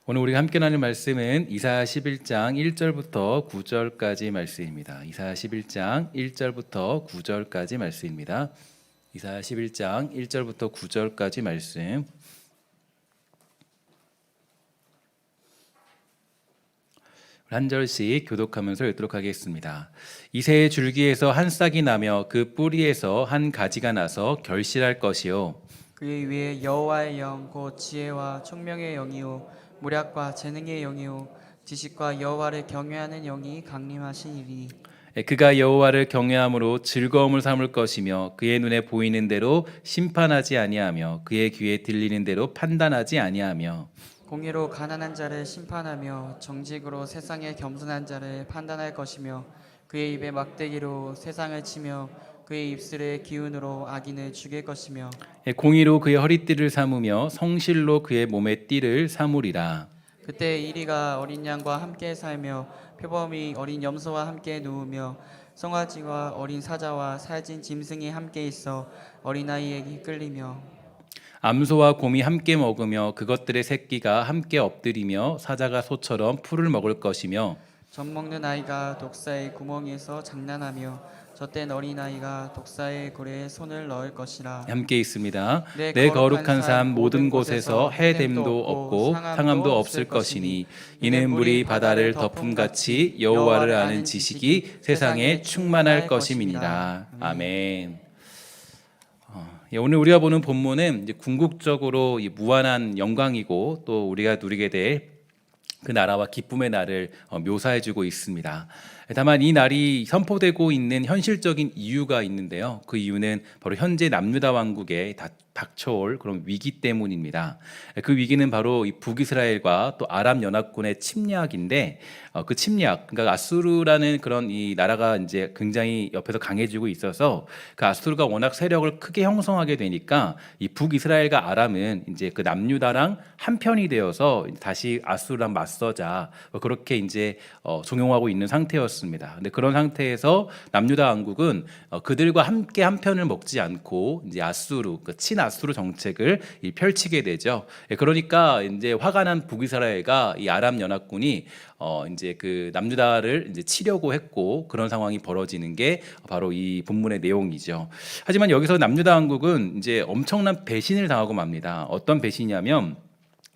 오늘 우리가 함께 나눌 말씀은 이사야 11장 1절부터 9절까지 말씀입니다. 이사야 11장 1절부터 9절까지 말씀입니다. 이사야 11장 1절부터 9절까지 말씀. 한 절씩 교독하면서 읽도록 하겠습니다. 이새의 줄기에서 한 싹이 나며 그 뿌리에서 한 가지가 나서 결실할 것이요. 그의 위에 여호와의 영 곧 지혜와 총명의 영이요 무략과 재능의 영이요 지식과 여호와를 경외하는 영이 강림하시니리. 그가 여호와를 경외함으로 즐거움을 삼을 것이며 그의 눈에 보이는 대로 심판하지 아니하며 그의 귀에 들리는 대로 판단하지 아니하며 공의로 가난한 자를 심판하며 정직으로 세상의 겸손한 자를 판단할 것이며 그의 입에 막대기로 세상을 치며 그의 입술의 기운으로 악인을 죽일 것이며 공의로 그의 허리띠를 삼으며 성실로 그의 몸의 띠를 삼으리라. 그때 이리가 어린 양과 함께 살며 표범이 어린 염소와 함께 누우며 송아지와 어린 사자와 살진 짐승이 함께 있어 어린아이에게 끌리며 암소와 곰이 함께 먹으며 그것들의 새끼가 함께 엎드리며 사자가 소처럼 풀을 먹을 것이며 젖 먹는 아이가 독사의 구멍에서 장난하며 젖된 어린아이가 독사의 고래에 손을 넣을 것이라. 함께 있습니다. 내 내 거룩한 삶 모든 곳에서 해됨도 없고 상함도 없을 것이니 이는 물이 바다를 덮음같이 여호와를 아는 지식이 세상에 충만할 것임이니라. 아멘. 오늘 우리가 보는 본문은 이제 궁극적으로 이 무한한 영광이고 또 우리가 누리게 될 그 나라와 기쁨의 날을 묘사해주고 있습니다. 다만 이 날이 선포되고 있는 현실적인 이유가 있는데요. 그 이유는 바로 현재 남유다 왕국에 닥쳐올 그런 위기 때문입니다. 그 위기는 바로 이 북이스라엘과 또 아람 연합군의 침략인데 그 침략, 그러니까 아수르라는 그런 이 나라가 이제 굉장히 옆에서 강해지고 있어서 그 아수르가 워낙 세력을 크게 형성하게 되니까 이 북이스라엘과 아람은 이제 그 남유다랑 한편이 되어서 다시 아수르랑 맞서자 그렇게 이제 종용하고 있는 상태였습니다. 근데 그런 상태에서 남유다 왕국은 그들과 함께 한 편을 먹지 않고 이제 아수르, 그 친아수르 정책을 펼치게 되죠. 그러니까 이제 화가 난 북이스라엘과 이 아람 연합군이 이제 그 남유다를 이제 치려고 했고 그런 상황이 벌어지는 게 바로 이 본문의 내용이죠. 하지만 여기서 남유다 왕국은 이제 엄청난 배신을 당하고 맙니다. 어떤 배신이냐면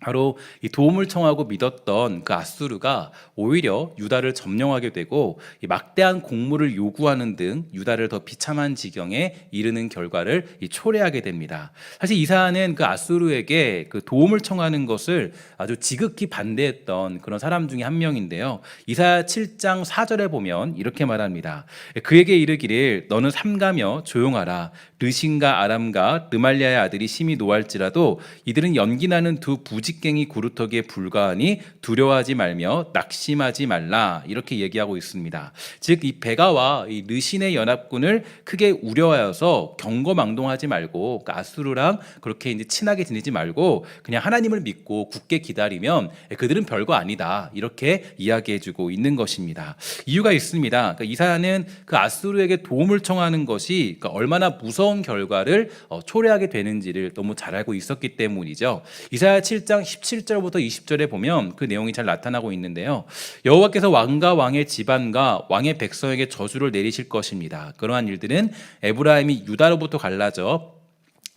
바로 이 도움을 청하고 믿었던 그 아수르가 오히려 유다를 점령하게 되고 이 막대한 공물을 요구하는 등 유다를 더 비참한 지경에 이르는 결과를 초래하게 됩니다. 사실 이사야는 그 아수르에게 그 도움을 청하는 것을 아주 지극히 반대했던 그런 사람 중에 한 명인데요. 이사야 7장 4절에 보면 이렇게 말합니다. 그에게 이르기를 너는 삼가며 조용하라. 르신과 아람과 르말리아의 아들이 심히 노할지라도 이들은 연기나는 두 부직갱이 구루터기에 불과하니 두려워하지 말며 낙심하지 말라. 이렇게 얘기하고 있습니다. 즉 이 베가와 이 르신의 연합군을 크게 우려하여서 경거망동하지 말고 아수르랑 그렇게 이제 친하게 지내지 말고 그냥 하나님을 믿고 굳게 기다리면 그들은 별거 아니다. 이렇게 이야기해주고 있는 것입니다. 이유가 있습니다. 그러니까 이사야는 그 아수르에게 도움을 청하는 것이 그러니까 얼마나 무서운 결과를 초래하게 되는지를 너무 잘 알고 있었기 때문이죠. 이사야 7장 17절부터 20절에 보면 그 내용이 잘 나타나고 있는데요. 여호와께서 왕과 왕의 집안과 왕의 백성에게 저주를 내리실 것입니다. 그러한 일들은 에브라임이 유다로부터 갈라져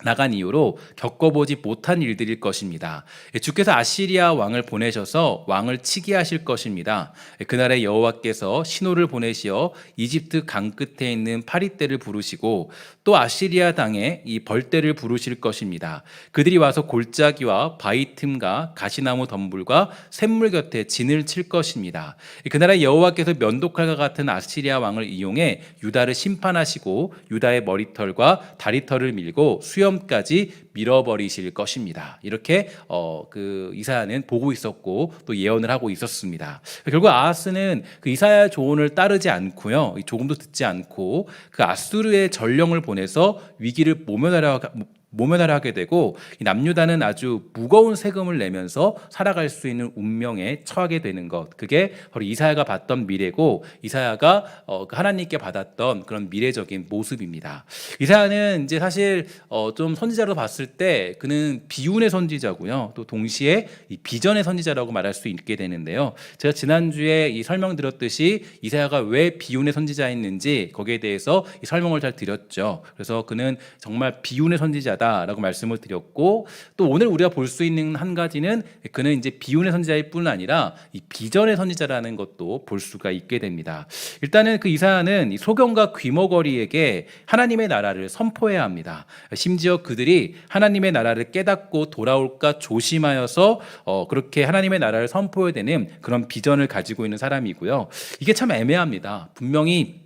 나간 이후로 겪어보지 못한 일들일 것입니다. 주께서 아시리아 왕을 보내셔서 왕을 치게 하실 것입니다. 그날에 여호와께서 신호를 보내시어 이집트 강 끝에 있는 파리떼를 부르시고 또 아시리아 땅에 이 벌떼를 부르실 것입니다. 그들이 와서 골짜기와 바위 틈과 가시나무 덤불과 샘물 곁에 진을 칠 것입니다. 그날에 여호와께서 면도칼과 같은 아시리아 왕을 이용해 유다를 심판하시고 유다의 머리털과 다리털을 밀고 수염까지 밀어버리실 것입니다. 이렇게 그 이사야는 보고 있었고 또 예언을 하고 있었습니다. 결국 아하스는 그 이사야의 조언을 따르지 않고요, 조금도 듣지 않고 그 아수르의 전령을 보내서 위기를 모면하려 하게 되고 이 남유다는 아주 무거운 세금을 내면서 살아갈 수 있는 운명에 처하게 되는 것, 그게 바로 이사야가 봤던 미래고 이사야가 하나님께 받았던 그런 미래적인 모습입니다. 이사야는 이제 사실 좀 선지자로 봤을 때 그는 비운의 선지자고요. 또 동시에 이 비전의 선지자라고 말할 수 있게 되는데요. 제가 지난주에 이 설명드렸듯이 이사야가 왜 비운의 선지자였는지 거기에 대해서 이 설명을 잘 드렸죠. 그래서 그는 정말 비운의 선지자다라고 말씀을 드렸고, 또 오늘 우리가 볼 수 있는 한 가지는 그는 이제 비운의 선지자일 뿐 아니라 이 비전의 선지자라는 것도 볼 수가 있게 됩니다. 일단은 그 이사야는 이 소경과 귀머거리에게 하나님의 나라를 선포해야 합니다. 심지어 그들이 하나님의 나라를 깨닫고 돌아올까 조심하여서 그렇게 하나님의 나라를 선포해야 되는 그런 비전을 가지고 있는 사람이고요. 이게 참 애매합니다. 분명히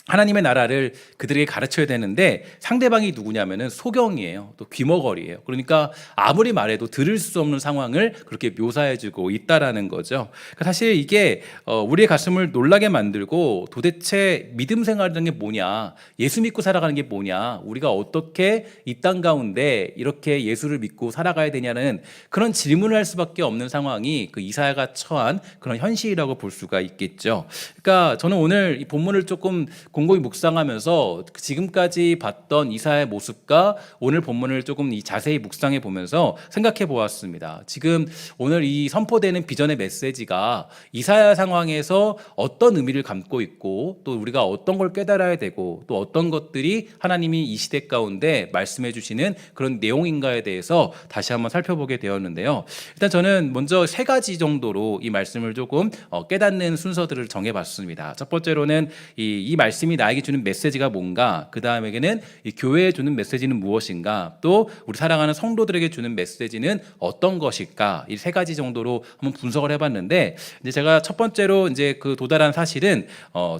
하나님의 나라를 그들에게 가르쳐야 되는데 상대방이 누구냐면은 소경이에요. 또 귀머거리예요. 그러니까 아무리 말해도 들을 수 없는 상황을 그렇게 묘사해주고 있다라는 거죠. 그러니까 사실 이게 우리의 가슴을 놀라게 만들고, 도대체 믿음 생활이라는 게 뭐냐, 예수 믿고 살아가는 게 뭐냐, 우리가 어떻게 이 땅 가운데 이렇게 예수를 믿고 살아가야 되냐는 그런 질문을 할 수밖에 없는 상황이 그 이사야가 처한 그런 현실이라고 볼 수가 있겠죠. 그러니까 저는 오늘 이 본문을 조금 곰곰이 묵상하면서 지금까지 봤던 이사야의 모습과 오늘 본문을 조금 자세히 묵상해 보면서 생각해 보았습니다. 지금 오늘 이 선포되는 비전의 메시지가 이사야 상황에서 어떤 의미를 담고 있고, 또 우리가 어떤 걸 깨달아야 되고, 또 어떤 것들이 하나님이 이 시대 가운데 말씀해 주시는 그런 내용인가에 대해서 다시 한번 살펴보게 되었는데요. 일단 저는 먼저 세 가지 정도로 이 말씀을 조금 깨닫는 순서들을 정해봤습니다. 첫 번째로는 이 말씀이 나에게 주는 메시지가 뭔가, 그 다음에는 이 교회에 주는 메시지는 무엇인가, 또 우리 사랑하는 성도들에게 주는 메시지는 어떤 것일까, 이 세 가지 정도로 한번 분석을 해봤는데, 이제 제가 첫 번째로 이제 그 도달한 사실은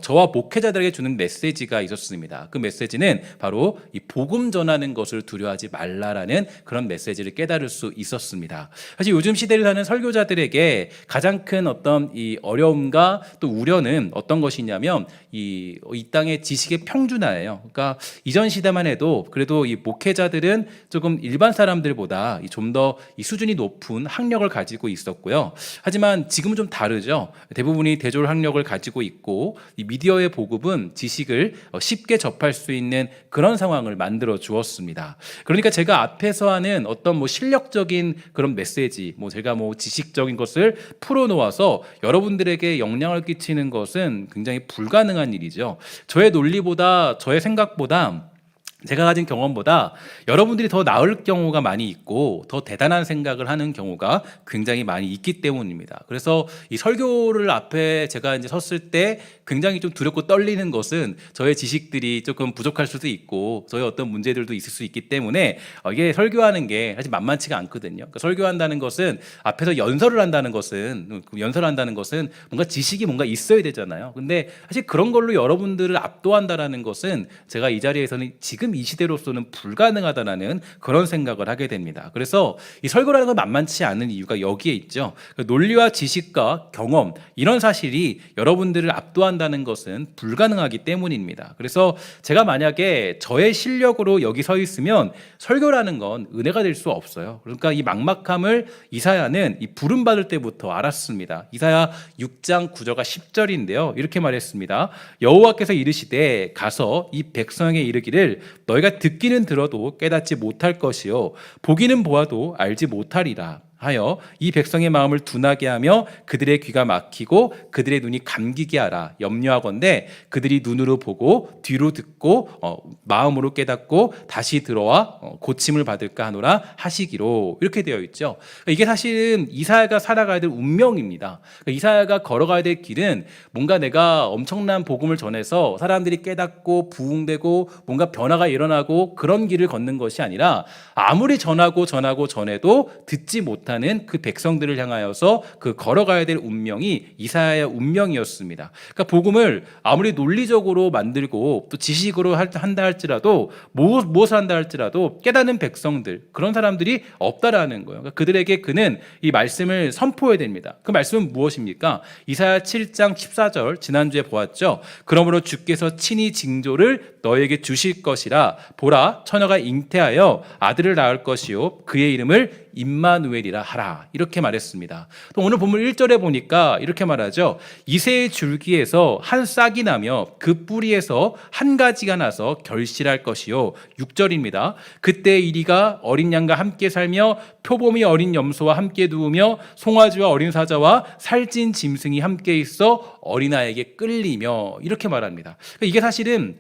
저와 목회자들에게 주는 메시지가 있었습니다. 그 메시지는 바로 이 복음 전하는 것을 두려워하지 말라라는 그런 메시지를 깨달을 수 있었습니다. 사실 요즘 시대를 사는 설교자들에게 가장 큰 어떤 이 어려움과 또 우려는 어떤 것이냐면 이 땅의 지식의 평준화예요. 그러니까 이전 시대만 해도 그래도 이 목회자들은 조금 일반 사람들보다 좀 더 이 수준이 높은 학력을 가지고 있었고요. 하지만 지금은 좀 다르죠. 대부분이 대졸 학력을 가지고 있고, 이 미디어의 보급은 지식을 쉽게 접할 수 있는 그런 상황을 만들어 주었습니다. 그러니까 제가 앞에서 하는 어떤 실력적인 그런 메시지, 제가 지식적인 것을 풀어놓아서 여러분들에게 영향을 끼치는 것은 굉장히 불가능한 일이죠. 저의 논리보다, 저의 생각보다, 제가 가진 경험보다 여러분들이 더 나을 경우가 많이 있고 더 대단한 생각을 하는 경우가 굉장히 많이 있기 때문입니다. 그래서 이 설교를 앞에 제가 이제 섰을 때 굉장히 좀 두렵고 떨리는 것은 저의 지식들이 조금 부족할 수도 있고 저의 어떤 문제들도 있을 수 있기 때문에 이게 설교하는 게 사실 만만치가 않거든요. 그러니까 설교한다는 것은, 앞에서 연설을 한다는 것은 뭔가 지식이 뭔가 있어야 되잖아요. 근데 사실 그런 걸로 여러분들을 압도한다라는 것은 제가 이 자리에서는 지금 이 시대로서는 불가능하다라는 그런 생각을 하게 됩니다. 그래서 이 설교라는 건 만만치 않은 이유가 여기에 있죠. 논리와 지식과 경험, 이런 사실이 여러분들을 압도한다는 것은 불가능하기 때문입니다. 그래서 제가 만약에 저의 실력으로 여기 서 있으면 설교라는 건 은혜가 될 수 없어요. 그러니까 이 막막함을 이사야는 이 부름받을 때부터 알았습니다. 이사야 6장 9절과 10절인데요. 이렇게 말했습니다. 여호와께서 이르시되 가서 이 백성에게 이르기를 너희가 듣기는 들어도 깨닫지 못할 것이요 보기는 보아도 알지 못하리라 하여 이 백성의 마음을 둔하게 하며 그들의 귀가 막히고 그들의 눈이 감기게 하라. 염려하건대 그들이 눈으로 보고 뒤로 듣고 마음으로 깨닫고 다시 들어와 고침을 받을까 하노라 하시기로, 이렇게 되어 있죠. 이게 사실은 이사야가 살아가야 될 운명입니다. 이사야가 걸어가야 될 길은 뭔가 내가 엄청난 복음을 전해서 사람들이 깨닫고 부흥되고 뭔가 변화가 일어나고 그런 길을 걷는 것이 아니라, 아무리 전해도 듣지 못하는 못하는 그 백성들을 향하여서 그 걸어가야 될 운명이 이사야의 운명이었습니다. 그러니까 복음을 아무리 논리적으로 만들고 또 지식으로 한다 할지라도 무엇을 한다 할지라도 깨닫는 백성들, 그런 사람들이 없다라는 거예요. 그러니까 그들에게 그는 이 말씀을 선포해야 됩니다. 그 말씀은 무엇입니까? 이사야 7장 14절 지난주에 보았죠. 그러므로 주께서 친히 징조를 너에게 주실 것이라. 보라, 처녀가 잉태하여 아들을 낳을 것이요 그의 이름을 임마누엘이라 하라. 이렇게 말했습니다. 또 오늘 본문 1절에 보니까 이렇게 말하죠. 이새의 줄기에서 한 싹이 나며 그 뿌리에서 한 가지가 나서 결실할 것이요. 6절입니다. 그때 이리가 어린 양과 함께 살며 표범이 어린 염소와 함께 두우며 송아지와 어린 사자와 살찐 짐승이 함께 있어 어린아이에게 끌리며, 이렇게 말합니다. 그러니까 이게 사실은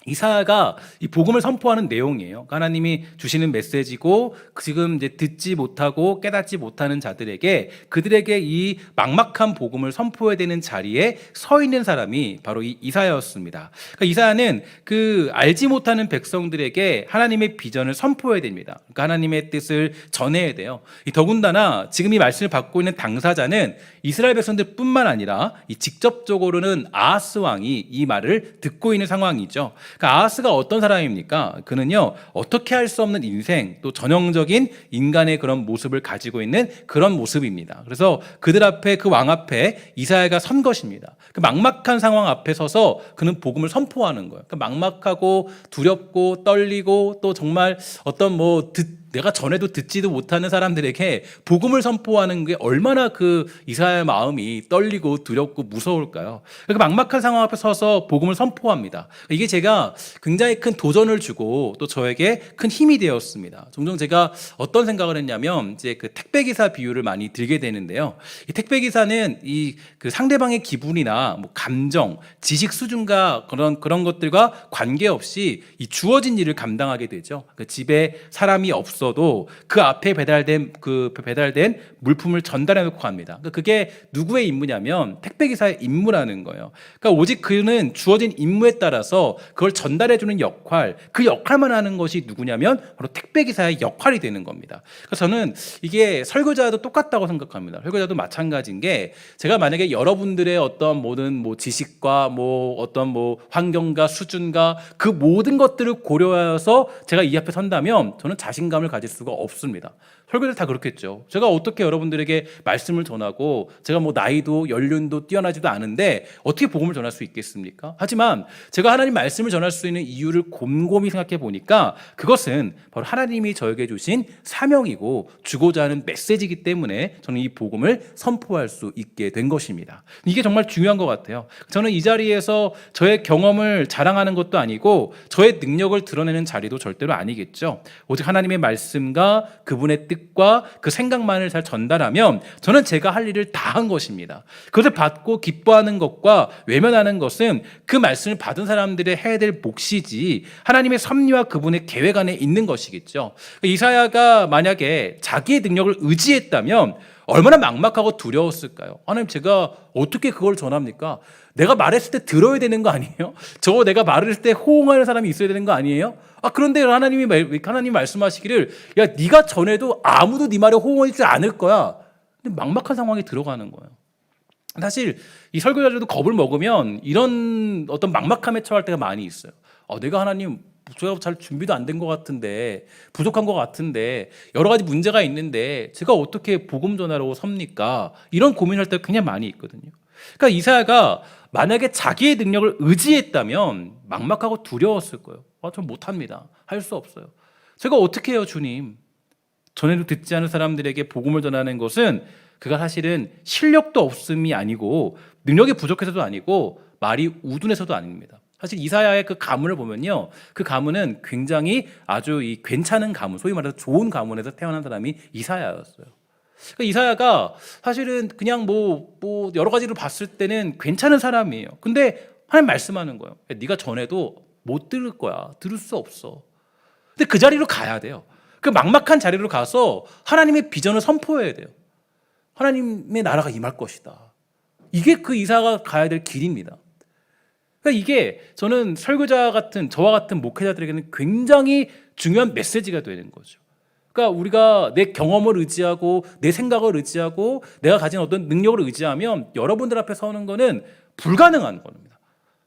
이사야가 이 복음을 선포하는 내용이에요. 그러니까 하나님이 주시는 메시지고, 지금 이제 듣지 못하고 깨닫지 못하는 자들에게, 그들에게 이 막막한 복음을 선포해야 되는 자리에 서 있는 사람이 바로 이 이사야였습니다. 그러니까 이사야는 그 알지 못하는 백성들에게 하나님의 비전을 선포해야 됩니다. 그러니까 하나님의 뜻을 전해야 돼요. 더군다나 지금 이 말씀을 받고 있는 당사자는 이스라엘 백성들뿐만 아니라 이 직접적으로는 아하스 왕이 이 말을 듣고 있는 상황이죠. 그러니까 아하스가 어떤 사람입니까? 그는요, 어떻게 할 수 없는 인생, 또 전형적인 인간의 그런 모습을 가지고 있는 그런 모습입니다. 그래서 그들 앞에, 그 왕 앞에 이사야가 선 것입니다. 그 막막한 상황 앞에 서서 그는 복음을 선포하는 거예요. 그러니까 막막하고 두렵고 떨리고 또 정말 어떤 내가 전에도 듣지도 못하는 사람들에게 복음을 선포하는 게 얼마나 그 이사야의 마음이 떨리고 두렵고 무서울까요? 그 막막한 상황 앞에 서서 복음을 선포합니다. 이게 제가 굉장히 큰 도전을 주고 또 저에게 큰 힘이 되었습니다. 종종 제가 어떤 생각을 했냐면, 이제 그 택배기사 비유를 많이 들게 되는데요. 이 택배기사는 이 그 상대방의 기분이나 감정, 지식 수준과 그런 것들과 관계없이 이 주어진 일을 감당하게 되죠. 그 집에 사람이 없어도 그 앞에 배달된 물품을 전달해 놓고 합니다. 그러니까 그게 누구의 임무냐면 택배기사의 임무라는 거예요. 그러니까 오직 그는 주어진 임무에 따라서 그걸 전달해 주는 역할, 그 역할만 하는 것이 누구냐면 바로 택배기사의 역할이 되는 겁니다. 그래서 저는 이게 설교자도 똑같다고 생각합니다. 설교자도 마찬가지인 게, 제가 만약에 여러분들의 어떤 모든 지식과 어떤 환경과 수준과 그 모든 것들을 고려해서 제가 이 앞에 선다면 저는 자신감을 가질 수가 없습니다. 설교들 다 그렇겠죠. 제가 어떻게 여러분들에게 말씀을 전하고, 제가 나이도 연륜도 뛰어나지도 않은데 어떻게 복음을 전할 수 있겠습니까? 하지만 제가 하나님 말씀을 전할 수 있는 이유를 곰곰이 생각해 보니까 그것은 바로 하나님이 저에게 주신 사명이고 주고자 하는 메시지이기 때문에 저는 이 복음을 선포할 수 있게 된 것입니다. 이게 정말 중요한 것 같아요. 저는 이 자리에서 저의 경험을 자랑하는 것도 아니고 저의 능력을 드러내는 자리도 절대로 아니겠죠. 오직 하나님의 말씀과 그분의 뜻과 그 생각만을 잘 전달하면 저는 제가 할 일을 다 한 것입니다. 그것을 받고 기뻐하는 것과 외면하는 것은 그 말씀을 받은 사람들의 해야 될 몫이지 하나님의 섭리와 그분의 계획 안에 있는 것이겠죠. 이사야가 만약에 자기의 능력을 의지했다면 얼마나 막막하고 두려웠을까요? 하나님, 제가 어떻게 그걸 전합니까? 내가 말했을 때 들어야 되는 거 아니에요? 내가 말했을 때 호응하는 사람이 있어야 되는 거 아니에요? 그런데 하나님이 말씀하시기를, 야, 네가 전에도 아무도 네 말에 호응하지 않을 거야. 근데 막막한 상황에 들어가는 거예요. 사실 이 설교자들도 겁을 먹으면 이런 어떤 막막함에 처할 때가 많이 있어요. 내가 하나님, 제가 잘 준비도 안 된 것 같은데, 부족한 것 같은데, 여러 가지 문제가 있는데 제가 어떻게 복음 전하러 섭니까? 이런 고민할 때가 굉장히 많이 있거든요. 그러니까 이사야가 만약에 자기의 능력을 의지했다면 막막하고 두려웠을 거예요. 전 못합니다. 할 수 없어요. 제가 어떻게 해요, 주님? 전에도 듣지 않은 사람들에게 복음을 전하는 것은 그가 사실은 실력도 없음이 아니고 능력이 부족해서도 아니고 말이 우둔해서도 아닙니다. 사실 이사야의 그 가문을 보면요, 그 가문은 굉장히 아주 괜찮은 가문, 소위 말해서 좋은 가문에서 태어난 사람이 이사야였어요. 그러니까 이사야가 사실은 그냥 여러 가지로 봤을 때는 괜찮은 사람이에요. 근데 하나님 말씀하는 거예요. 네가 전에도 못 들을 거야. 들을 수 없어. 근데 그 자리로 가야 돼요. 그 막막한 자리로 가서 하나님의 비전을 선포해야 돼요. 하나님의 나라가 임할 것이다. 이게 그 이사야가 가야 될 길입니다. 그러니까 이게 저는 설교자 같은 저와 같은 목회자들에게는 굉장히 중요한 메시지가 되는 거죠. 그러니까 우리가 내 경험을 의지하고 내 생각을 의지하고 내가 가진 어떤 능력을 의지하면 여러분들 앞에 서는 거는 불가능한 겁니다.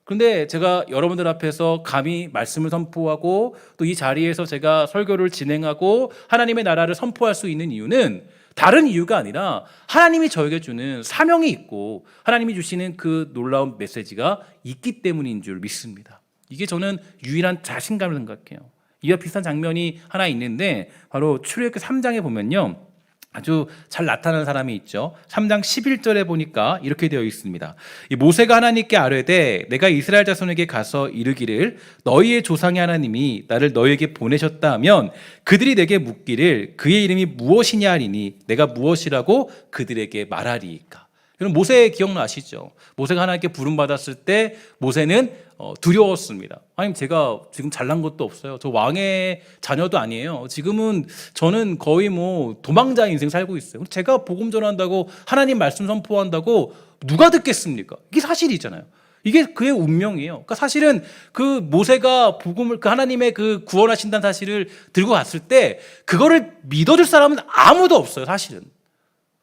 그런데 제가 여러분들 앞에서 감히 말씀을 선포하고 또 이 자리에서 제가 설교를 진행하고 하나님의 나라를 선포할 수 있는 이유는 다른 이유가 아니라 하나님이 저에게 주는 사명이 있고 하나님이 주시는 그 놀라운 메시지가 있기 때문인 줄 믿습니다. 이게 저는 유일한 자신감을 생각해요. 이와 비슷한 장면이 하나 있는데 바로 출애굽기 3장에 보면요, 아주 잘 나타나는 사람이 있죠. 3장 11절에 보니까 이렇게 되어 있습니다. 이 모세가 하나님께 아뢰되 내가 이스라엘 자손에게 가서 이르기를 너희의 조상의 하나님이 나를 너희에게 보내셨다 하면 그들이 내게 묻기를 그의 이름이 무엇이냐 하리니 내가 무엇이라고 그들에게 말하리이까. 여러분 모세 기억나시죠? 모세가 하나님께 부름받았을 때 모세는 두려웠습니다. 하나님, 제가 지금 잘난 것도 없어요. 저 왕의 자녀도 아니에요. 지금은 저는 거의 뭐 도망자 인생 살고 있어요. 제가 복음 전한다고 하나님 말씀 선포한다고 누가 듣겠습니까? 이게 사실이잖아요. 이게 그의 운명이에요. 그러니까 사실은 그 모세가 복음을 그 하나님의 그 구원하신다는 사실을 들고 갔을 때 그거를 믿어줄 사람은 아무도 없어요. 사실은.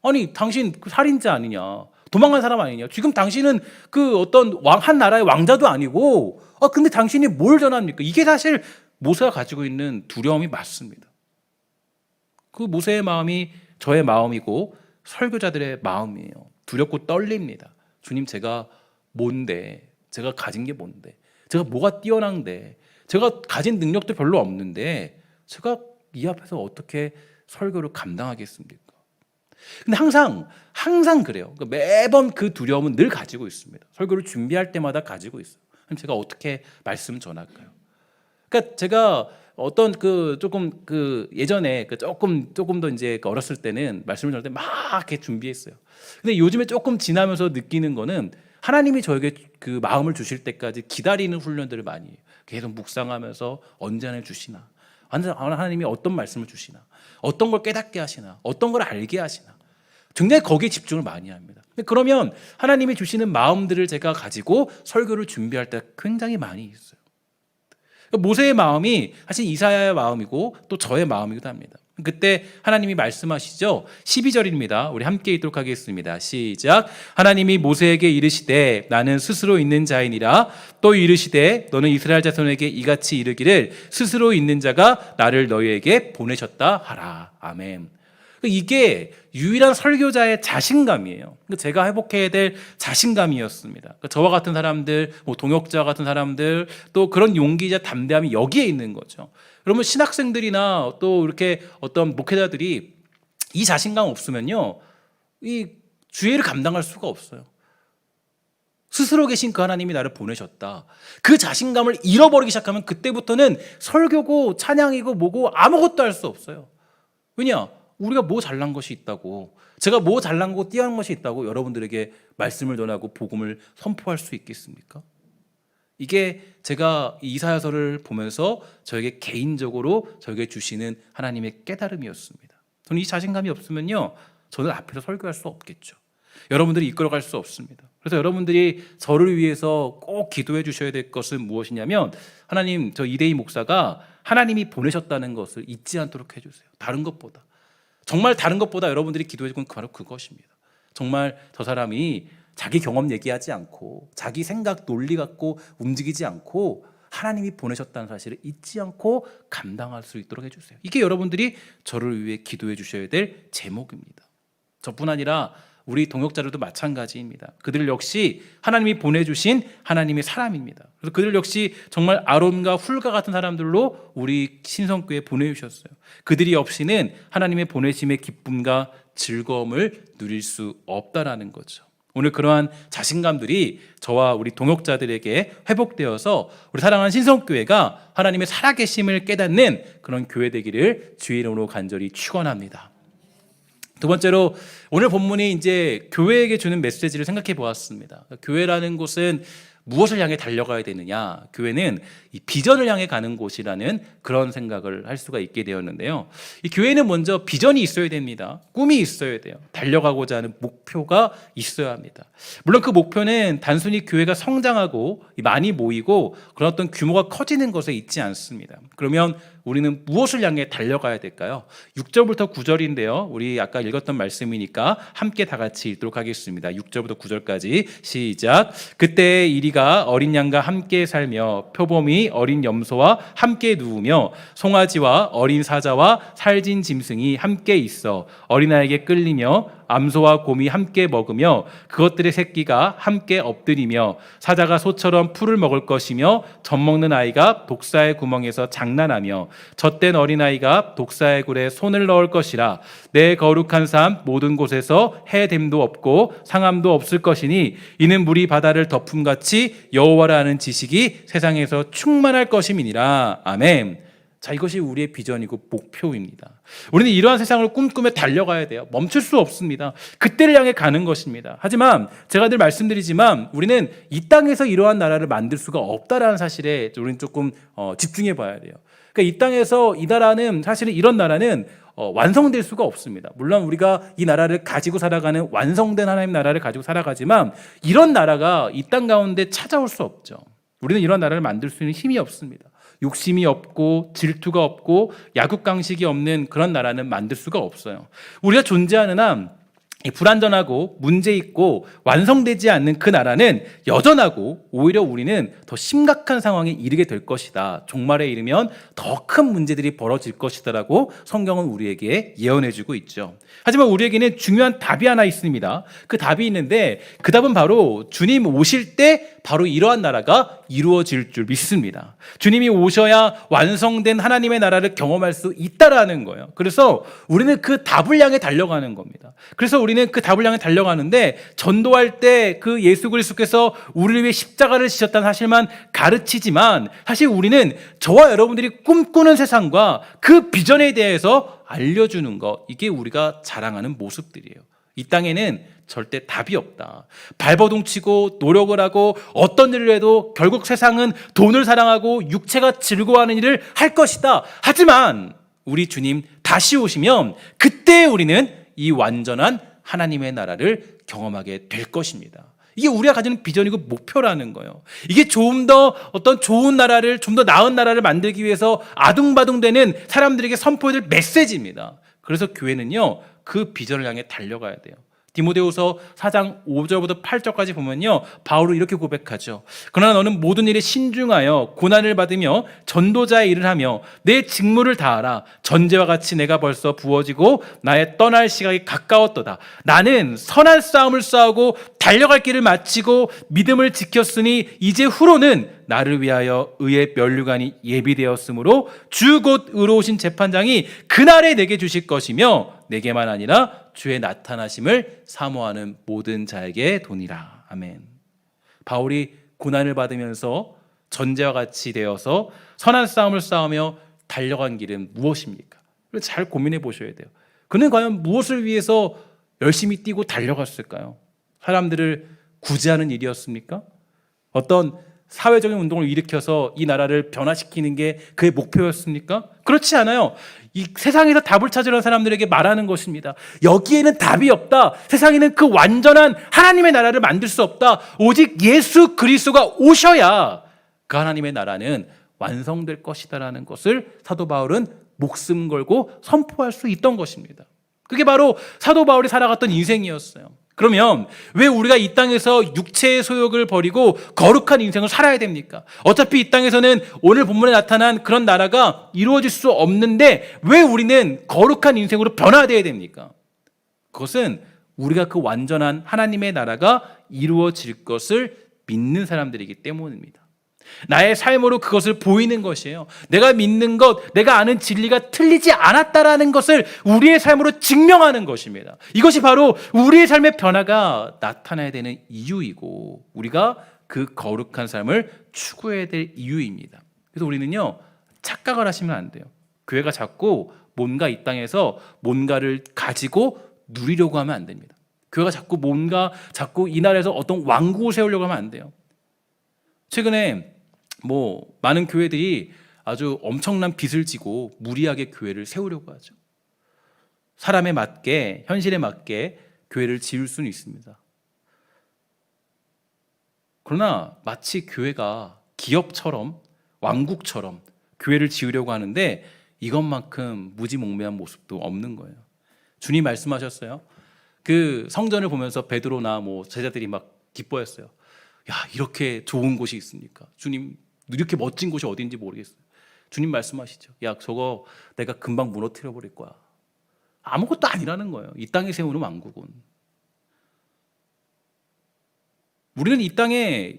아니, 당신 그 살인자 아니냐, 도망간 사람 아니냐, 지금 당신은 그 어떤 한 나라의 왕자도 아니고 근데 당신이 뭘 전합니까? 이게 사실 모세가 가지고 있는 두려움이 맞습니다. 그 모세의 마음이 저의 마음이고 설교자들의 마음이에요. 두렵고 떨립니다. 주님, 제가 뭔데, 제가 가진 게 뭔데, 제가 뭐가 뛰어난데, 제가 가진 능력도 별로 없는데 제가 이 앞에서 어떻게 설교를 감당하겠습니까? 근데 항상 그래요. 그러니까 매번 그 두려움은 늘 가지고 있습니다. 설교를 준비할 때마다 가지고 있어요. 그럼 제가 어떻게 말씀 전할까요? 그러니까 제가 어떤 조금 예전에 조금 더 이제 어렸을 때는 말씀을 전할 때 막 이렇게 준비했어요. 근데 요즘에 조금 지나면서 느끼는 거는 하나님이 저에게 그 마음을 주실 때까지 기다리는 훈련들을 많이 해요. 계속 묵상하면서 언제 주시나, 하나님이 어떤 말씀을 주시나, 어떤 걸 깨닫게 하시나, 어떤 걸 알게 하시나, 굉장히 거기에 집중을 많이 합니다. 그러면 하나님이 주시는 마음들을 제가 가지고 설교를 준비할 때 굉장히 많이 있어요. 모세의 마음이 사실 이사야의 마음이고 또 저의 마음이기도 합니다. 그때 하나님이 말씀하시죠. 12절입니다. 우리 함께 읽도록 하겠습니다. 시작. 하나님이 모세에게 이르시되 나는 스스로 있는 자이니라. 또 이르시되 너는 이스라엘 자손에게 이같이 이르기를 스스로 있는 자가 나를 너희에게 보내셨다 하라. 아멘. 이게 유일한 설교자의 자신감이에요. 제가 회복해야 될 자신감이었습니다. 저와 같은 사람들, 동역자 같은 사람들, 또 그런 용기자 담대함이 여기에 있는 거죠. 여러분, 신학생들이나 또 이렇게 어떤 목회자들이 이 자신감 없으면요, 이 주의를 감당할 수가 없어요. 스스로 계신 그 하나님이 나를 보내셨다. 그 자신감을 잃어버리기 시작하면 그때부터는 설교고 찬양이고 뭐고 아무것도 할 수 없어요. 왜냐? 우리가 뭐 잘난 것이 있다고, 제가 뭐 잘난 거 뛰어난 것이 있다고 여러분들에게 말씀을 전하고 복음을 선포할 수 있겠습니까? 이게 제가 이사야서를 보면서 저에게 개인적으로 저에게 주시는 하나님의 깨달음이었습니다. 저는 이 자신감이 없으면요, 저는 앞에서 설교할 수 없겠죠. 여러분들이 이끌어갈 수 없습니다. 그래서 여러분들이 저를 위해서 꼭 기도해 주셔야 될 것은 무엇이냐면, 하나님, 저 이대희 목사가 하나님이 보내셨다는 것을 잊지 않도록 해주세요. 다른 것보다, 정말 다른 것보다 여러분들이 기도해 주는 건 바로 그것입니다. 정말 저 사람이 자기 경험 얘기하지 않고 자기 생각 논리 갖고 움직이지 않고 하나님이 보내셨다는 사실을 잊지 않고 감당할 수 있도록 해주세요. 이게 여러분들이 저를 위해 기도해 주셔야 될 제목입니다. 저뿐 아니라 우리 동역자들도 마찬가지입니다. 그들 역시 하나님이 보내주신 하나님의 사람입니다. 그래서 그들 역시 정말 아론과 훌과 같은 사람들로 우리 신성교회에 보내주셨어요. 그들이 없이는 하나님의 보내심의 기쁨과 즐거움을 누릴 수 없다라는 거죠. 오늘 그러한 자신감들이 저와 우리 동역자들에게 회복되어서 우리 사랑하는 신성교회가 하나님의 살아계심을 깨닫는 그런 교회 되기를 주의 이름으로 간절히 축원합니다. 두 번째로, 오늘 본문이 이제 교회에게 주는 메시지를 생각해 보았습니다. 교회라는 곳은 무엇을 향해 달려가야 되느냐? 교회는 이 비전을 향해 가는 곳이라는 그런 생각을 할 수가 있게 되었는데요. 이 교회는 먼저 비전이 있어야 됩니다. 꿈이 있어야 돼요. 달려가고자 하는 목표가 있어야 합니다. 물론 그 목표는 단순히 교회가 성장하고 많이 모이고 그런 어떤 규모가 커지는 것에 있지 않습니다. 그러면 우리는 무엇을 향해 달려가야 될까요? 6절부터 9절인데요. 우리 아까 읽었던 말씀이니까 함께 다 같이 읽도록 하겠습니다. 6절부터 9절까지 시작. 그때 이리가 어린 양과 함께 살며 표범이 어린 염소와 함께 누우며 송아지와 어린 사자와 살진 짐승이 함께 있어 어린아이에게 끌리며 암소와 곰이 함께 먹으며 그것들의 새끼가 함께 엎드리며 사자가 소처럼 풀을 먹을 것이며 젖먹는 아이가 독사의 구멍에서 장난하며 젖된 어린아이가 독사의 굴에 손을 넣을 것이라. 내 거룩한 삶 모든 곳에서 해됨도 없고 상함도 없을 것이니 이는 물이 바다를 덮음같이 여호와라 하는 지식이 세상에서 충만할 것임이니라. 아멘. 자, 이것이 우리의 비전이고 목표입니다. 우리는 이러한 세상을 꿈꾸며 달려가야 돼요. 멈출 수 없습니다. 그때를 향해 가는 것입니다. 하지만 제가 늘 말씀드리지만 우리는 이 땅에서 이러한 나라를 만들 수가 없다라는 사실에 우리는 조금 집중해 봐야 돼요. 그러니까 이 땅에서 이 나라는 사실은 이런 나라는 완성될 수가 없습니다. 물론 우리가 이 나라를 가지고 살아가는 완성된 하나님 나라를 가지고 살아가지만 이런 나라가 이 땅 가운데 찾아올 수 없죠. 우리는 이런 나라를 만들 수 있는 힘이 없습니다. 욕심이 없고 질투가 없고 야국강식이 없는 그런 나라는 만들 수가 없어요. 우리가 존재하는 한 불완전하고 문제 있고 완성되지 않는 그 나라는 여전하고 오히려 우리는 더 심각한 상황에 이르게 될 것이다. 종말에 이르면 더 큰 문제들이 벌어질 것이다라고 성경은 우리에게 예언해주고 있죠. 하지만 우리에게는 중요한 답이 하나 있습니다. 그 답이 있는데 그 답은 바로 주님 오실 때 바로 이러한 나라가 이루어질 줄 믿습니다. 주님이 오셔야 완성된 하나님의 나라를 경험할 수 있다라는 거예요. 그래서 우리는 그 답을 향해 달려가는 겁니다. 그래서 우리는 그 답을 향해 달려가는데 전도할 때 그 예수 그리스도께서 우리를 위해 십자가를 지셨다는 사실만 가르치지만 사실 우리는 저와 여러분들이 꿈꾸는 세상과 그 비전에 대해서 알려주는 것, 이게 우리가 자랑하는 모습들이에요. 이 땅에는 절대 답이 없다. 발버둥치고 노력을 하고 어떤 일을 해도 결국 세상은 돈을 사랑하고 육체가 즐거워하는 일을 할 것이다. 하지만 우리 주님 다시 오시면 그때 우리는 이 완전한 하나님의 나라를 경험하게 될 것입니다. 이게 우리가 가지는 비전이고 목표라는 거예요. 이게 좀 더 어떤 좋은 나라를, 좀 더 나은 나라를 만들기 위해서 아둥바둥되는 사람들에게 선포해줄 메시지입니다. 그래서 교회는요, 그 비전을 향해 달려가야 돼요. 디모데후서 4장 5절부터 8절까지 보면요, 바울은 이렇게 고백하죠. 그러나 너는 모든 일에 신중하여 고난을 받으며 전도자의 일을 하며 내 직무를 다하라. 전제와 같이 내가 벌써 부어지고 나의 떠날 시각이 가까웠도다. 나는 선한 싸움을 싸우고 달려갈 길을 마치고 믿음을 지켰으니 이제 후로는 나를 위하여 의의 면류관이 예비되었으므로 주 곧 의로우신 재판장이 그날에 내게 주실 것이며 내게만 아니라 주의 나타나심을 사모하는 모든 자에게 도니라. 아멘. 바울이 고난을 받으면서 전제와 같이 되어서 선한 싸움을 싸우며 달려간 길은 무엇입니까? 잘 고민해 보셔야 돼요. 그는 과연 무엇을 위해서 열심히 뛰고 달려갔을까요? 사람들을 구제하는 일이었습니까? 어떤 사회적인 운동을 일으켜서 이 나라를 변화시키는 게 그의 목표였습니까? 그렇지 않아요. 이 세상에서 답을 찾으려는 사람들에게 말하는 것입니다. 여기에는 답이 없다. 세상에는 그 완전한 하나님의 나라를 만들 수 없다. 오직 예수 그리스도가 오셔야 그 하나님의 나라는 완성될 것이다라는 것을 사도 바울은 목숨 걸고 선포할 수 있던 것입니다. 그게 바로 사도 바울이 살아갔던 인생이었어요. 그러면 왜 우리가 이 땅에서 육체의 소욕을 버리고 거룩한 인생을 살아야 됩니까? 어차피 이 땅에서는 오늘 본문에 나타난 그런 나라가 이루어질 수 없는데 왜 우리는 거룩한 인생으로 변화되어야 됩니까? 그것은 우리가 그 완전한 하나님의 나라가 이루어질 것을 믿는 사람들이기 때문입니다. 나의 삶으로 그것을 보이는 것이에요. 내가 믿는 것, 내가 아는 진리가 틀리지 않았다라는 것을 우리의 삶으로 증명하는 것입니다. 이것이 바로 우리의 삶의 변화가 나타나야 되는 이유이고 우리가 그 거룩한 삶을 추구해야 될 이유입니다. 그래서 우리는요, 착각을 하시면 안 돼요. 교회가 자꾸 뭔가 이 땅에서 뭔가를 가지고 누리려고 하면 안 됩니다. 교회가 자꾸 이 나라에서 어떤 왕국을 세우려고 하면 안 돼요. 최근에 뭐 많은 교회들이 아주 엄청난 빚을 지고 무리하게 교회를 세우려고 하죠. 사람에 맞게, 현실에 맞게 교회를 지을 수는 있습니다. 그러나 마치 교회가 기업처럼, 왕국처럼 교회를 지으려고 하는데 이것만큼 무지몽매한 모습도 없는 거예요. 주님 말씀하셨어요. 그 성전을 보면서 베드로나 뭐 제자들이 막 기뻐했어요. 야, 이렇게 좋은 곳이 있습니까? 주님, 이렇게 멋진 곳이 어딘지 모르겠어요. 주님 말씀하시죠. 야, 저거 내가 금방 무너뜨려 버릴 거야. 아무것도 아니라는 거예요. 이 땅에 세우는 왕국은. 우리는 이 땅에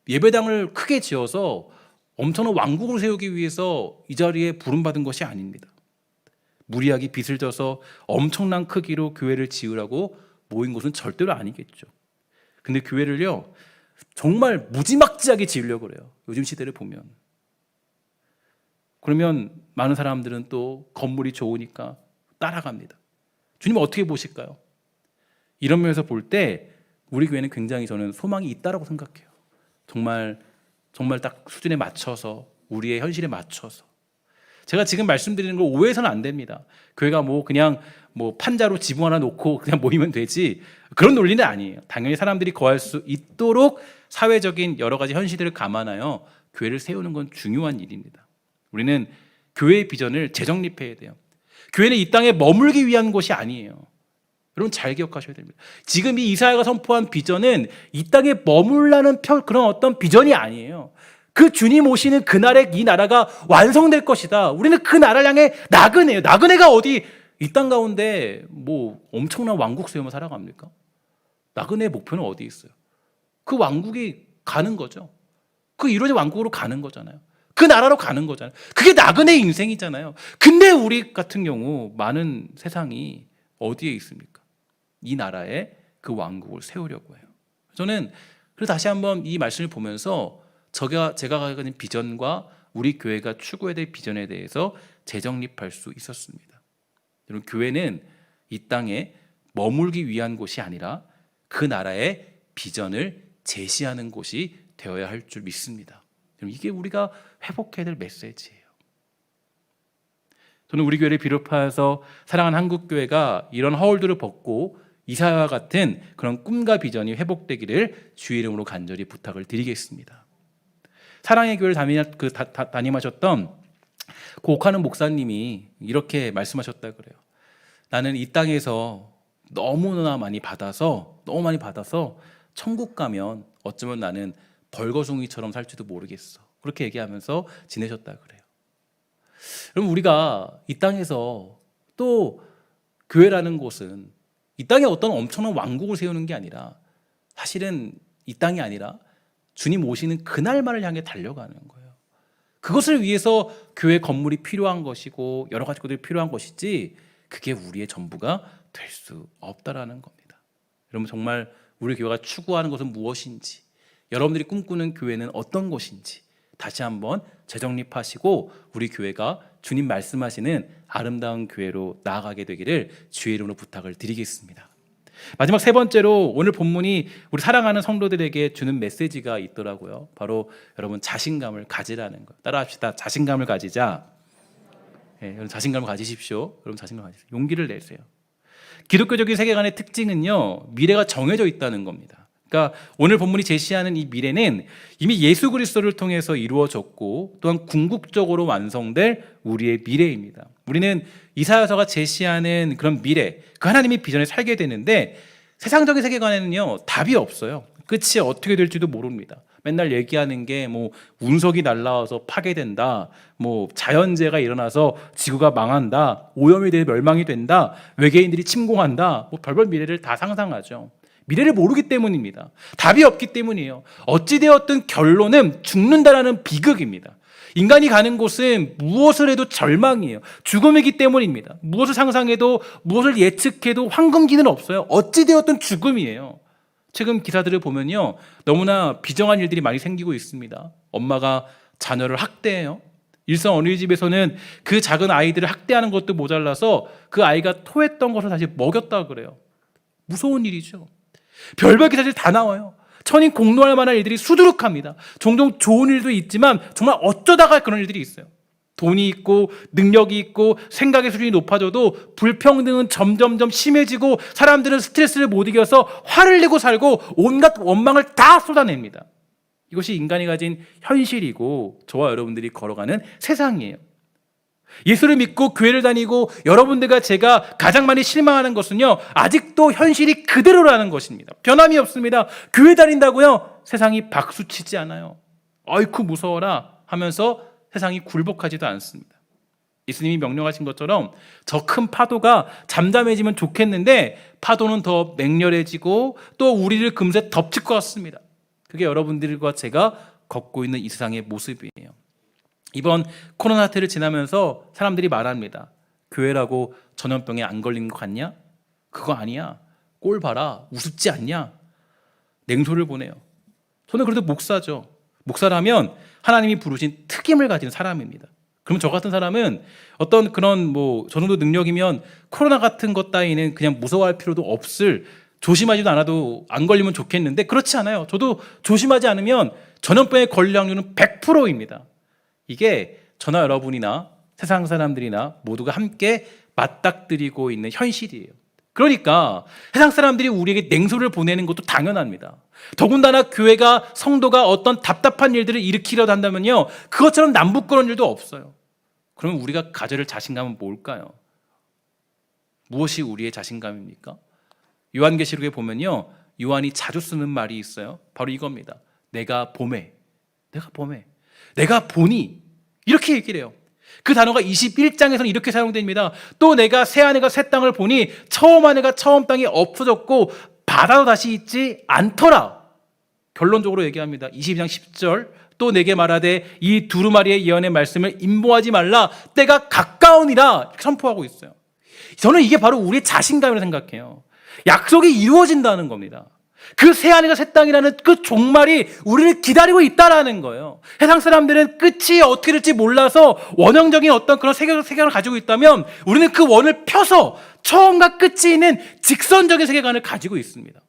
예배당을 크게 지어서 엄청난 왕국을 세우기 위해서 이 자리에 부름받은 것이 아닙니다. 무리하게 빚을 져서 엄청난 크기로 교회를 지으라고 모인 것은 절대로 아니겠죠. 근데 교회를요, 정말 무지막지하게 지으려고 그래요. 요즘 시대를 보면. 그러면 많은 사람들은 또 건물이 좋으니까 따라갑니다. 주님은 어떻게 보실까요? 이런 면에서 볼 때 우리 교회는 굉장히 저는 소망이 있다라고 생각해요. 정말 딱 수준에 맞춰서, 우리의 현실에 맞춰서. 제가 지금 말씀드리는 걸 오해해서는 안 됩니다. 교회가 뭐 그냥 뭐 판자로 지붕 하나 놓고 그냥 모이면 되지, 그런 논리는 아니에요. 당연히 사람들이 거할 수 있도록 사회적인 여러 가지 현실들을 감안하여 교회를 세우는 건 중요한 일입니다. 우리는 교회의 비전을 재정립해야 돼요. 교회는 이 땅에 머물기 위한 곳이 아니에요. 여러분 잘 기억하셔야 됩니다. 지금 이 이사야가 선포한 비전은 이 땅에 머물라는 그런 어떤 비전이 아니에요. 그 주님 오시는 그날에 이 나라가 완성될 것이다. 우리는 그 나라를 향해 나그네예요. 나그네가 어디 이 땅 가운데 뭐 엄청난 왕국 세우며 살아갑니까? 나그네의 목표는 어디 있어요? 그 왕국이 가는 거죠. 그 이루어진 왕국으로 가는 거잖아요. 그 나라로 가는 거잖아요. 그게 나그네의 인생이잖아요. 근데 우리 같은 경우 많은 세상이 어디에 있습니까? 이 나라에 그 왕국을 세우려고 해요. 저는 그래서 다시 한번 이 말씀을 보면서 제가 가진 비전과 우리 교회가 추구해야 될 비전에 대해서 재정립할 수 있었습니다. 여러분, 교회는 이 땅에 머물기 위한 곳이 아니라 그 나라의 비전을 제시하는 곳이 되어야 할 줄 믿습니다. 이게 우리가 회복해야 될 메시지예요. 저는 우리 교회를 비롯하여서 사랑하는 한국교회가 이런 허울들을 벗고 이사야와 같은 그런 꿈과 비전이 회복되기를 주의 이름으로 간절히 부탁을 드리겠습니다. 사랑의 교회를 담임하셨던 고옥하는 목사님이 이렇게 말씀하셨다 그래요. 나는 이 땅에서 너무 많이 받아서 천국 가면 어쩌면 나는 벌거숭이처럼 살지도 모르겠어. 그렇게 얘기하면서 지내셨다 그래요. 여러분, 우리가 이 땅에서 또 교회라는 곳은 이 땅에 어떤 엄청난 왕국을 세우는 게 아니라 사실은 이 땅이 아니라 주님 오시는 그날만을 향해 달려가는 거예요. 그것을 위해서 교회 건물이 필요한 것이고 여러 가지 것들이 필요한 것이지 그게 우리의 전부가 될 수 없다라는 겁니다. 여러분, 정말 우리 교회가 추구하는 것은 무엇인지, 여러분들이 꿈꾸는 교회는 어떤 곳인지 다시 한번 재정립하시고 우리 교회가 주님 말씀하시는 아름다운 교회로 나아가게 되기를 주의 이름으로 부탁을 드리겠습니다. 마지막 세 번째로 오늘 본문이 우리 사랑하는 성도들에게 주는 메시지가 있더라고요. 바로 여러분 자신감을 가지라는 거. 따라합시다. 자신감을 가지자. 네, 여러분 자신감을 가지십시오. 여러분 자신감을 가지세요. 용기를 내세요. 기독교적인 세계관의 특징은요, 미래가 정해져 있다는 겁니다. 그러니까 오늘 본문이 제시하는 이 미래는 이미 예수 그리스도를 통해서 이루어졌고 또한 궁극적으로 완성될 우리의 미래입니다. 우리는 이사야서가 제시하는 그런 미래, 그 하나님의 비전에 살게 되는데 세상적인 세계관에는요 답이 없어요. 끝이 어떻게 될지도 모릅니다. 맨날 얘기하는 게 뭐 운석이 날라와서 파괴된다, 뭐 자연재해가 일어나서 지구가 망한다, 오염이 돼 멸망이 된다, 외계인들이 침공한다, 뭐 별별 미래를 다 상상하죠. 미래를 모르기 때문입니다. 답이 없기 때문이에요. 어찌되었든 결론은 죽는다라는 비극입니다. 인간이 가는 곳은 무엇을 해도 절망이에요. 죽음이기 때문입니다. 무엇을 상상해도 무엇을 예측해도 황금기는 없어요. 어찌되었든 죽음이에요. 최근 기사들을 보면요, 너무나 비정한 일들이 많이 생기고 있습니다. 엄마가 자녀를 학대해요. 일선 어린이집에서는 그 작은 아이들을 학대하는 것도 모자라서 그 아이가 토했던 것을 다시 먹였다고 그래요. 무서운 일이죠. 별별 기사들이 다 나와요. 천인 공노할 만한 일들이 수두룩합니다. 종종 좋은 일도 있지만 정말 어쩌다가 그런 일들이 있어요. 돈이 있고 능력이 있고 생각의 수준이 높아져도 불평등은 점점점 심해지고 사람들은 스트레스를 못 이겨서 화를 내고 살고 온갖 원망을 다 쏟아냅니다. 이것이 인간이 가진 현실이고 저와 여러분들이 걸어가는 세상이에요. 예수를 믿고 교회를 다니고 여러분들과 제가 가장 많이 실망하는 것은요, 아직도 현실이 그대로라는 것입니다. 변함이 없습니다. 교회 다닌다고요, 세상이 박수치지 않아요. 아이쿠 무서워라 하면서 세상이 굴복하지도 않습니다. 예수님이 명령하신 것처럼 저 큰 파도가 잠잠해지면 좋겠는데 파도는 더 맹렬해지고 또 우리를 금세 덮칠 것 같습니다. 그게 여러분들과 제가 걷고 있는 이 세상의 모습이에요. 이번 코로나 사태를 지나면서 사람들이 말합니다. 교회라고 전염병에 안 걸린 거 같냐? 그거 아니야. 꼴 봐라. 우습지 않냐? 냉소를 보내요. 저는 그래도 목사죠. 목사라면 하나님이 부르신 특임을 가진 사람입니다. 그럼 저 같은 사람은 어떤 그런 저 정도 능력이면 코로나 같은 것 따위는 그냥 무서워할 필요도 없을, 조심하지도 않아도 안 걸리면 좋겠는데 그렇지 않아요. 저도 조심하지 않으면 전염병에 걸릴 확률은 100%입니다. 이게 저나 여러분이나 세상 사람들이나 모두가 함께 맞닥뜨리고 있는 현실이에요. 그러니까 세상 사람들이 우리에게 냉소를 보내는 것도 당연합니다. 더군다나 교회가, 성도가 어떤 답답한 일들을 일으키려고 한다면요, 그것처럼 남부끄러운 일도 없어요. 그러면 우리가 가져야 할 자신감은 뭘까요? 무엇이 우리의 자신감입니까? 요한계시록에 보면요, 요한이 자주 쓰는 말이 있어요. 바로 이겁니다. 내가 보매, 내가 보니, 이렇게 얘기를 해요. 그 단어가 21장에서는 이렇게 사용됩니다. 또 내가 새 하늘과 새 땅을 보니 처음 하늘과 처음 땅이 없어졌고 바다도 다시 있지 않더라. 결론적으로 얘기합니다. 22장 10절, 또 내게 말하되 이 두루마리의 예언의 말씀을 임보하지 말라, 때가 가까우니라, 이렇게 선포하고 있어요. 저는 이게 바로 우리의 자신감이라고 생각해요. 약속이 이루어진다는 겁니다. 그 새 하늘과 새 땅이라는 그 종말이 우리를 기다리고 있다라는 거예요. 세상 사람들은 끝이 어떻게 될지 몰라서 원형적인 어떤 그런 세계관을 가지고 있다면 우리는 그 원을 펴서 처음과 끝이 있는 직선적인 세계관을 가지고 있습니다.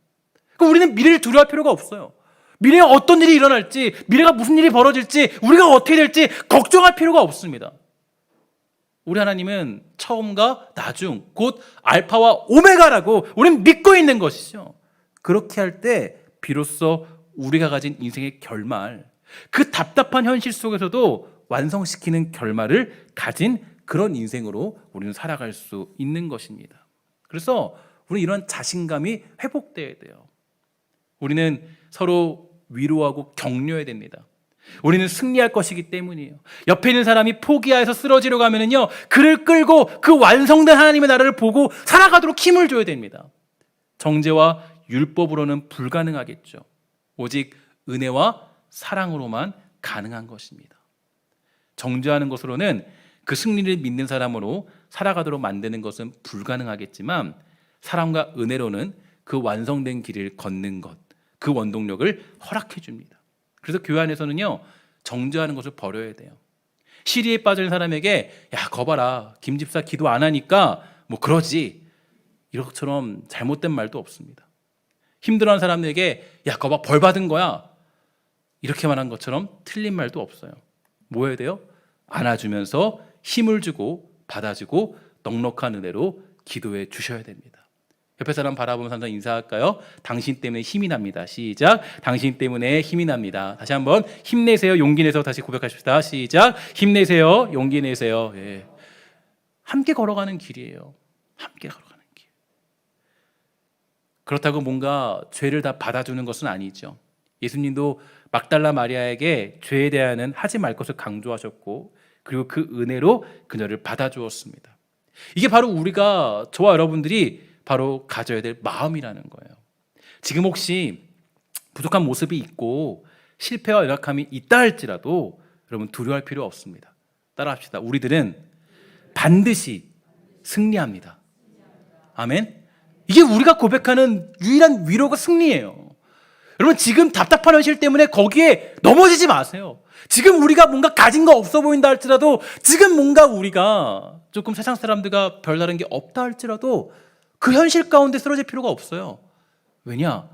그럼 우리는 미래를 두려워할 필요가 없어요. 미래에 어떤 일이 일어날지, 미래가 무슨 일이 벌어질지, 우리가 어떻게 될지 걱정할 필요가 없습니다. 우리 하나님은 처음과 나중, 곧 알파와 오메가라고 우리는 믿고 있는 것이죠. 그렇게 할 때 비로소 우리가 가진 인생의 결말, 그 답답한 현실 속에서도 완성시키는 결말을 가진 그런 인생으로 우리는 살아갈 수 있는 것입니다. 그래서 우리는 이런 자신감이 회복돼야 돼요. 우리는 서로 위로하고 격려해야 됩니다. 우리는 승리할 것이기 때문이에요. 옆에 있는 사람이 포기하여서 쓰러지려고 하면요, 그를 끌고 그 완성된 하나님의 나라를 보고 살아가도록 힘을 줘야 됩니다. 정죄와 율법으로는 불가능하겠죠. 오직 은혜와 사랑으로만 가능한 것입니다. 정죄하는 것으로는 그 승리를 믿는 사람으로 살아가도록 만드는 것은 불가능하겠지만 사랑과 은혜로는 그 완성된 길을 걷는 것, 그 원동력을 허락해 줍니다. 그래서 교회 안에서는요, 정죄하는 것을 버려야 돼요. 시리에 빠진 사람에게 야, 거봐라, 김 집사 기도 안 하니까 그러지, 이것처럼 잘못된 말도 없습니다. 힘들어하는 사람에게 야, 거봐, 벌 받은 거야, 이렇게 말한 것처럼 틀린 말도 없어요. 뭐 해야 돼요? 안아주면서 힘을 주고 받아주고 넉넉한 은혜로 기도해 주셔야 됩니다. 옆에 사람 바라보면서 항상 인사할까요? 당신 때문에 힘이 납니다. 시작. 당신 때문에 힘이 납니다. 다시 한번 힘내세요. 용기 내서 다시 고백하십시다. 시작. 힘내세요. 용기 내세요. 예. 함께 걸어가는 길이에요. 함께 걸어가는 길. 그렇다고 뭔가 죄를 다 받아주는 것은 아니죠. 예수님도 막달라 마리아에게 죄에 대한은 하지 말 것을 강조하셨고, 그리고 그 은혜로 그녀를 받아주었습니다. 이게 바로 우리가, 저와 여러분들이 바로 가져야 될 마음이라는 거예요. 지금 혹시 부족한 모습이 있고 실패와 연약함이 있다 할지라도 여러분 두려워할 필요 없습니다. 따라합시다. 우리들은 반드시 승리합니다. 아멘. 이게 우리가 고백하는 유일한 위로가 승리예요. 여러분, 지금 답답한 현실 때문에 거기에 넘어지지 마세요. 지금 우리가 뭔가 가진 거 없어 보인다 할지라도, 지금 뭔가 우리가 조금 세상 사람들과 별다른 게 없다 할지라도 그 현실 가운데 쓰러질 필요가 없어요. 왜냐?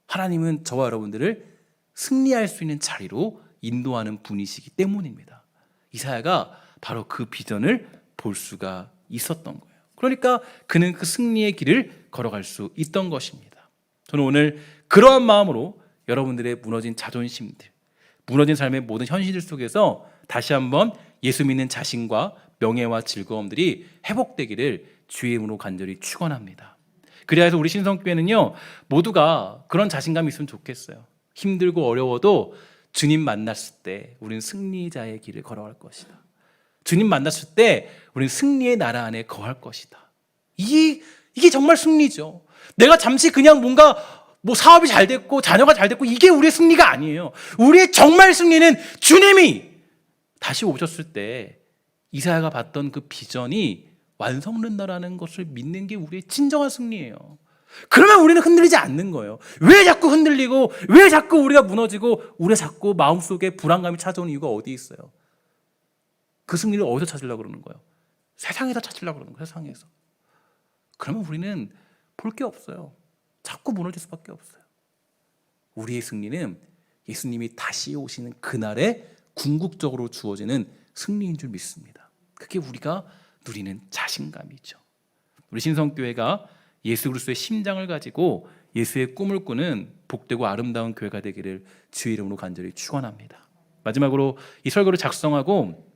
하나님은 저와 여러분들을 승리할 수 있는 자리로 인도하는 분이시기 때문입니다. 이사야가 바로 그 비전을 볼 수가 있었던 거예요. 그러니까 그는 그 승리의 길을 걸어갈 수 있던 것입니다. 저는 오늘 그러한 마음으로 여러분들의 무너진 자존심들, 무너진 삶의 모든 현실들 속에서 다시 한번 예수 믿는 자신과 명예와 즐거움들이 회복되기를 주의 이름으로 간절히 축원합니다. 그래서 우리 신성교회는요, 모두가 그런 자신감이 있으면 좋겠어요. 힘들고 어려워도 주님 만났을 때 우리는 승리자의 길을 걸어갈 것이다. 주님 만났을 때 우리는 승리의 나라 안에 거할 것이다. 이게 정말 승리죠. 내가 잠시 그냥 뭔가 사업이 잘 됐고 자녀가 잘 됐고 이게 우리의 승리가 아니에요. 우리의 정말 승리는 주님이 다시 오셨을 때 이사야가 봤던 그 비전이 완성된다라는 것을 믿는 게 우리의 진정한 승리예요. 그러면 우리는 흔들리지 않는 거예요. 왜 자꾸 흔들리고 왜 자꾸 우리가 무너지고 우리 자꾸 마음속에 불안감이 찾아오는 이유가 어디 있어요? 그 승리를 어디서 찾으려고 그러는 거예요? 세상에서 찾으려고 그러는 거예요. 세상에서. 그러면 우리는 볼 게 없어요. 자꾸 무너질 수밖에 없어요. 우리의 승리는 예수님이 다시 오시는 그날에 궁극적으로 주어지는 승리인 줄 믿습니다. 그게 우리가 누리는 자신감이죠. 우리 신성교회가 예수 그리스도의 심장을 가지고 예수의 꿈을 꾸는 복되고 아름다운 교회가 되기를 주의 이름으로 간절히 축원합니다. 마지막으로 이 설교를 작성하고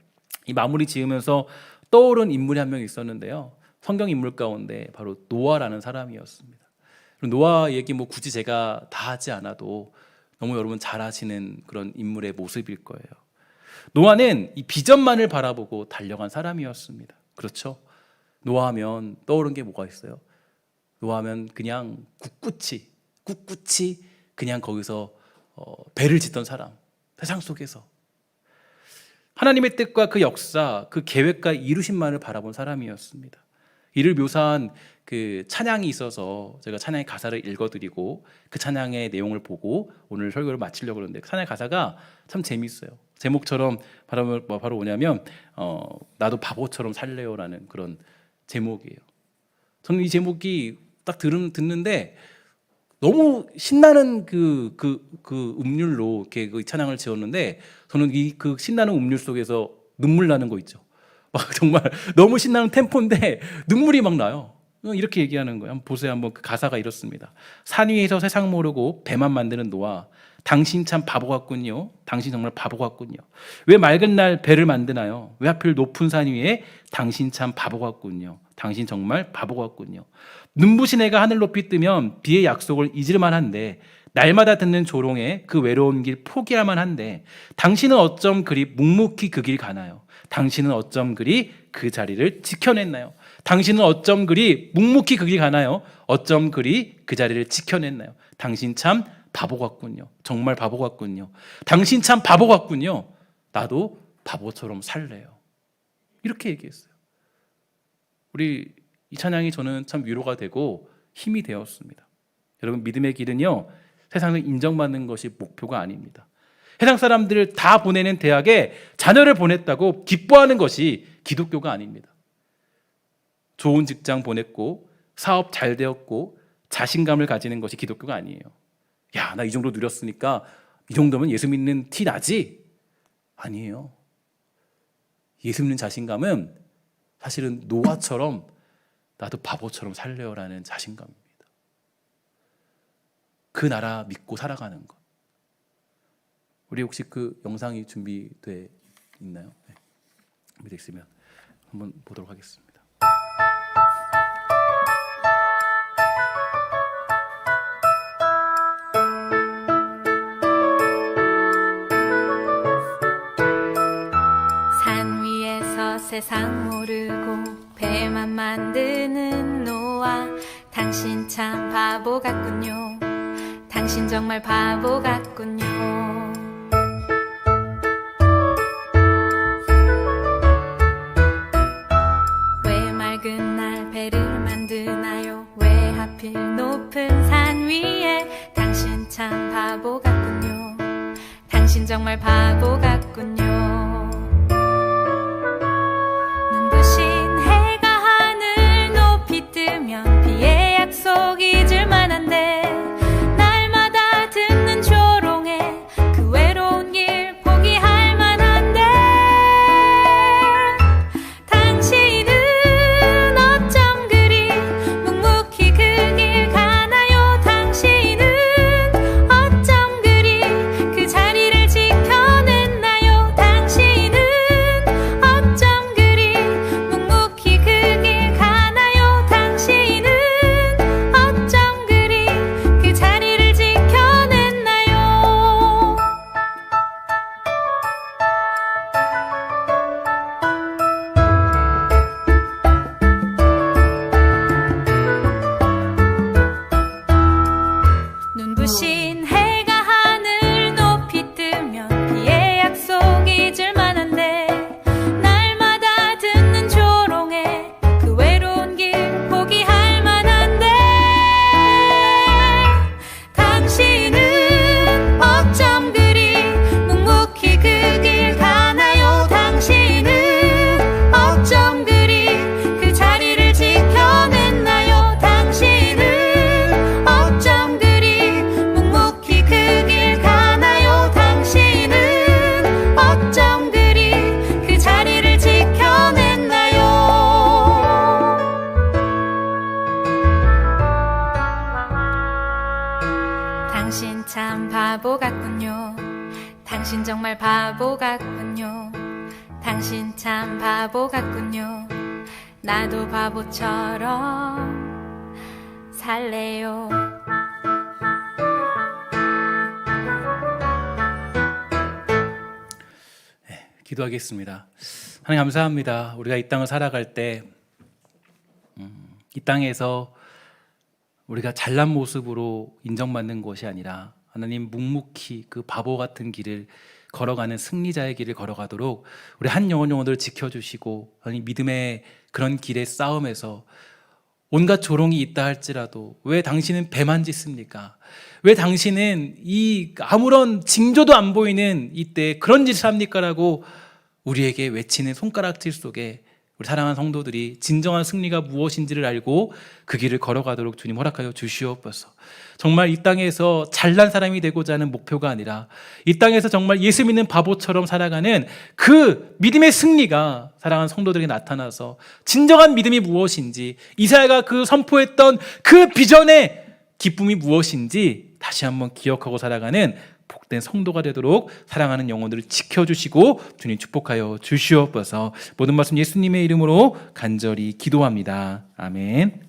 이 마무리 지으면서 떠오른 인물이 한 명 있었는데요. 성경 인물 가운데 바로 노아라는 사람이었습니다. 노아 얘기 굳이 제가 다 하지 않아도 너무 여러분 잘 아시는 그런 인물의 모습일 거예요. 노아는 이 비전만을 바라보고 달려간 사람이었습니다. 그렇죠? 노아하면 떠오른 게 뭐가 있어요? 노아하면 그냥 꿋꿋이 그냥 거기서 배를 짓던 사람, 세상 속에서 하나님의 뜻과 그 역사, 그 계획과 이루심만을 바라본 사람이었습니다. 이를 묘사한 그 찬양이 있어서 제가 찬양의 가사를 읽어드리고 그 찬양의 내용을 보고 오늘 설교를 마치려고 그러는데 찬양의 가사가 참 재미있어요. 제목처럼 바로 뭐냐면 나도 바보처럼 살래요라는 그런 제목이에요. 저는 이 제목이 딱 듣는데 너무 신나는 그 음률로 이렇게 그 찬양을 지었는데 저는 그 신나는 음률 속에서 눈물 나는 거 있죠. 막 정말 너무 신나는 템포인데 눈물이 막 나요. 이렇게 얘기하는 거예요. 한번 보세요. 한번 그 가사가 이렇습니다. 산 위에서 세상 모르고 배만 만드는 노아, 당신 참 바보 같군요. 당신 정말 바보 같군요. 왜 맑은 날 배를 만드나요? 왜 하필 높은 산 위에 당신 참 바보 같군요. 당신 정말 바보 같군요. 눈부신 해가 하늘 높이 뜨면 비의 약속을 잊을 만한데 날마다 듣는 조롱에 그 외로운 길 포기할 만한데 당신은 어쩜 그리 묵묵히 그 길 가나요? 당신은 어쩜 그리 그 자리를 지켜냈나요? 당신은 어쩜 그리 묵묵히 그 길 가나요? 어쩜 그리 그 자리를 지켜냈나요? 당신 참 바보 같군요. 정말 바보 같군요. 당신 참 바보 같군요. 나도 바보처럼 살래요. 이렇게 얘기했어요. 우리 이 찬양이 저는 참 위로가 되고 힘이 되었습니다. 여러분, 믿음의 길은요, 세상을 인정받는 것이 목표가 아닙니다. 세상 사람들을 다 보내는 대학에 자녀를 보냈다고 기뻐하는 것이 기독교가 아닙니다. 좋은 직장 보냈고 사업 잘 되었고 자신감을 가지는 것이 기독교가 아니에요. 야, 나 이 정도 누렸으니까 이 정도면 예수 믿는 티 나지? 아니에요. 예수 믿는 자신감은 사실은 노아처럼 나도 바보처럼 살래요라는 자신감입니다. 그 나라 믿고 살아가는 것. 우리 혹시 그 영상이 준비돼 있나요? 네. 준비되어 있으면 한번 보도록 하겠습니다. 산 위에서 세상 모르고 배만 만드는 노아, 당신 참 바보 같군요. 당신 정말 바보 같군요. 왜 맑은 날 배를 만드나요? 왜 하필 높은 산 위에? 당신 참 바보 같군요. 당신 정말 바보 같군요. 눈부신 해가 하늘 높이 뜨면 비의 약속 잊을 만한데 날마다 바보 같군요. 당신 정말 바보 같군요. 당신 참 바보 같군요. 나도 바보처럼 살래요. 기도하겠습니다. 하나님 감사합니다. 우리가 이 땅을 살아갈 때 이 땅에서 우리가 잘난 모습으로 인정받는 것이 아니라 하나님 묵묵히 그 바보 같은 길을 걸어가는 승리자의 길을 걸어가도록 우리 한 영혼을 지켜주시고 하나님 믿음의 그런 길의 싸움에서 온갖 조롱이 있다 할지라도 왜 당신은 배만 짖습니까? 왜 당신은 이 아무런 징조도 안 보이는 이때 그런 짓을 합니까? 라고 우리에게 외치는 손가락질 속에 우리 사랑하는 성도들이 진정한 승리가 무엇인지를 알고 그 길을 걸어가도록 주님 허락하여 주시옵소서. 정말 이 땅에서 잘난 사람이 되고자 하는 목표가 아니라 이 땅에서 정말 예수 믿는 바보처럼 살아가는 그 믿음의 승리가 사랑하는 성도들에게 나타나서 진정한 믿음이 무엇인지, 이사야가 그 선포했던 그 비전의 기쁨이 무엇인지 다시 한번 기억하고 살아가는 복된 성도가 되도록 사랑하는 영혼들을 지켜주시고 주님 축복하여 주시옵소서. 모든 말씀 예수님의 이름으로 간절히 기도합니다. 아멘.